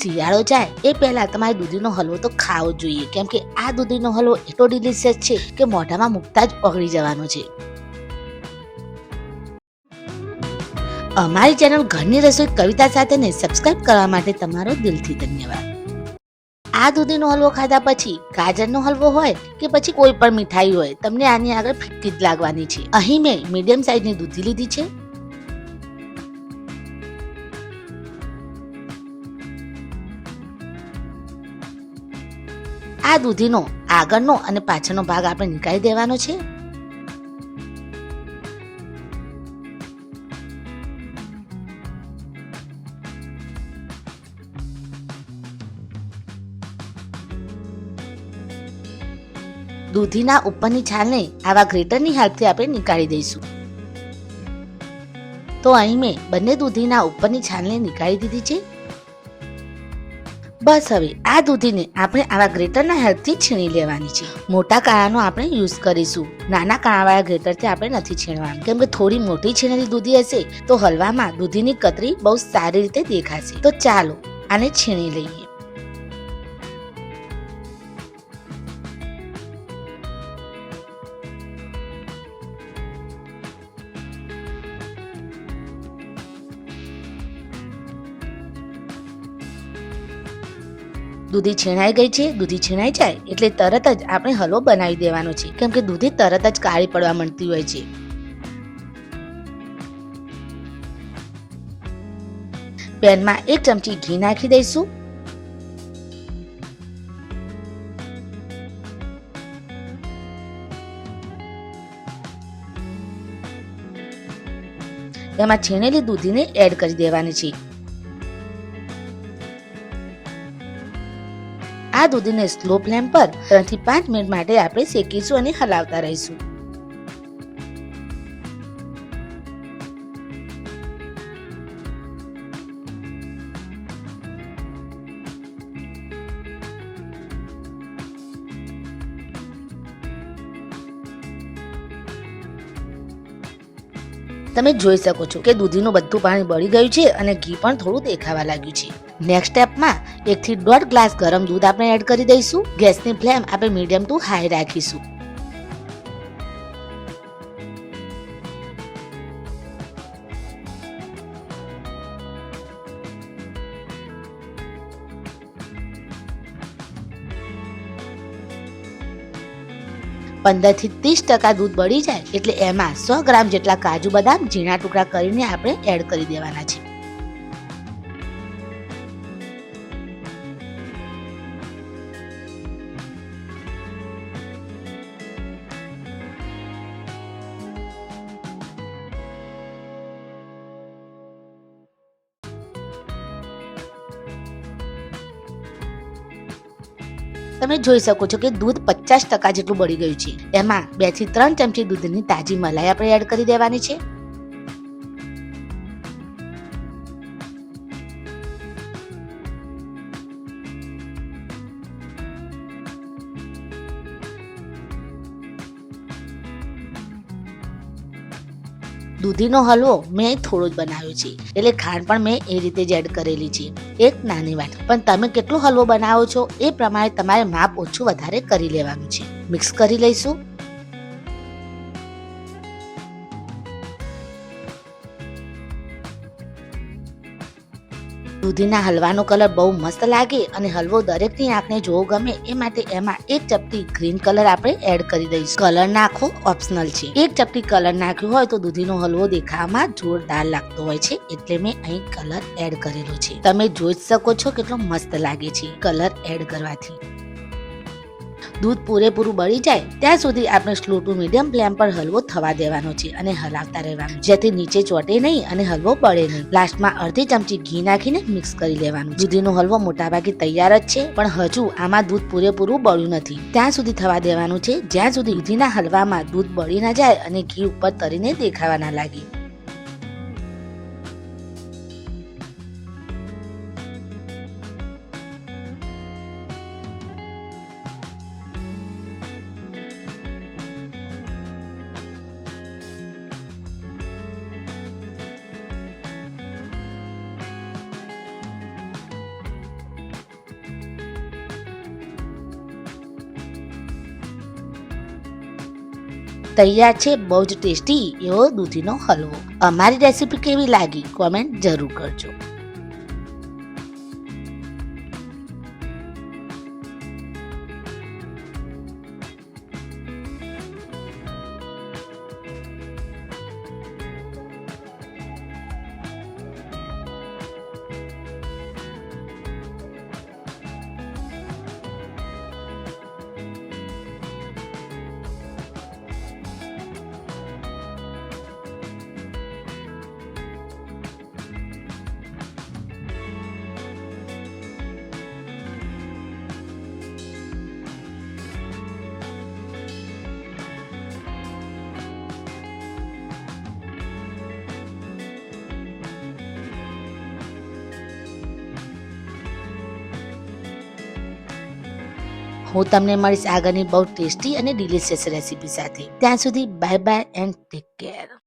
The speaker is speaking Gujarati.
શિયાળો જાય એ પહેલા તમારે દૂધીનો હલવો તો ખાવો જોઈએ, કેમ કે આ દૂધીનો હલવો એટલો ડિલિશિયસ છે કે મોઢામાં મૂકતા જ ઓગળી જવાનો છે. અમારી ચેનલ ઘરની રસોઈ કવિતા સાથેને સબસ્ક્રાઇબ કરવા માટે તમારો દિલથી ધન્યવાદ. આ દૂધીનો હલવો ખાધા પછી ગાજરનો હલવો હોય કે પછી કોઈ પણ મીઠાઈ હોય, તમને આની આગળ ફિક્કી જ લાગવાની છે. અહીં મેં મીડિયમ સાઈઝની દૂધી લીધી છે. આ દૂધીનો આગળનો અને પાછળનો ભાગ આપણે નીકાળી દેવાનો છે. દૂધીના ઉપરની છાલને આવા ગ્રેટરની હાથથી આપણે નીકાળી દઈશું. તો અહીં મેં બંને દૂધીના ઉપરની છાલને નીકાળી દીધી છે. બસ હવે આ દૂધીને આપણે આવા ગ્રેટરના હેલ્પથી છીણી લેવાની છે. મોટા કાણાનો આપણે યુઝ કરીશું, નાના કાણાવાળા ગ્રેટરથી આપણે નથી છીણવાનું, કેમ કે થોડી મોટી છીણેલી દૂધી હશે તો હલવામાં દૂધીની કતરી બહુ સારી રીતે દેખાશે. તો ચાલો આને છીણી લઈએ. દૂધી છીણાઈ ગઈ છે. દૂધી છીણાઈ જાય એટલે તરત જ આપણે હલવો બનાવી દેવાનો છે, કેમ કે દૂધી તરત જ કાળી પડવા માંડતી હોય છે. પેનમાં 1 ચમચી ઘી નાખી દઈશું. એમાં છીણેલી દૂધીને એડ કરી દેવાની છે. આ દૂધીને સ્લો ફ્લેમ પર 3 થી 5 મિનિટ માટે આપણે શેકીશું અને હલાવતા રહીશું. તમે જોઈ શકો છો કે દૂધીનું બધું પાણી બળી ગયું છે અને ઘી પણ થોડું દેખાવા લાગ્યું છે. નેક્સ્ટ સ્ટેપમાં 1 થી 1.5 ગ્લાસ ગરમ દૂધ આપણે એડ કરી દઈશું. ગેસની ફ્લેમ આપણે મીડિયમ ટુ હાઈ રાખીશું. પંદર થી 30% દૂધ બળી જાય એટલે એમાં 100 ગ્રામ જેટલા કાજુ બદામ ઝીણા ટુકડા કરીને આપણે એડ કરી દેવાના છે. તમે જોઈ શકો છો કે દૂધ 50% જેટલું બળી ગયું છે. એમાં 2 થી 3 ચમચી દૂધની તાજી મલાઈ આપણે એડ કરી દેવાની છે. દૂધીનો હલવો મેં થોડો જ બનાવ્યો છે, એટલે ખાંડ પણ મેં એ રીતે જ એડ કરેલી છે, 1 નાની વાટ. પણ તમે કેટલો હલવો બનાવો છો એ પ્રમાણે તમારે માપ ઓછું વધારે કરી લેવાનું છે. મિક્સ કરી લઈશું. દૂધીના હલવાનો કલર બહુ મસ્ત લાગે અને હલવો દરેકની આંખને જોવો ગમે એ માટે એમાં 1 ચપટી ગ્રીન કલર આપણે એડ કરી દઈશું. કલર નાખવો ઓપ્શનલ છે. 1 ચપટી કલર નાખ્યો હોય તો દૂધીનો હલવો દેખાવામાં જોરદાર લાગતો હોય છે, એટલે મેં અહીં કલર એડ કરેલો છે. તમે જોઈ શકો છો કેટલો મસ્ત લાગે છે કલર એડ કરવાથી. દૂધ પૂરેપૂરું બળી જાય ત્યાં સુધી આપણે સ્લો ટુ મીડિયમ ફ્લેમ પર હલવો થવા દેવાનો છે અને હલાવતા રહેવાનું, જેથી નીચે ચોટે નહીં અને હલવો બળે નહીં. લાસ્ટમાં અડધી ચમચી ઘી નાખીને મિક્સ કરી લેવાનું. દૂધીનો હલવો મોટાભાગે તૈયાર જ છે, પણ હજુ આમાં દૂધ પૂરેપૂરું બળ્યું નથી. ત્યાં સુધી થવા દેવાનું છે જ્યાં સુધી દૂધીના હલવામાં દૂધ બળી ના જાય અને ઘી ઉપર તરીને દેખાવા ના લાગે. તૈયાર છે બહુ જ ટેસ્ટી એવો દૂધીનો હલવો. અમારી રેસીપી કેવી લાગી કોમેન્ટ જરૂર કરજો. હું તમને મળીશ આગળની બહુ ટેસ્ટી અને ડિલિશિયસ રેસીપી સાથે. ત્યાં સુધી bye bye and take care.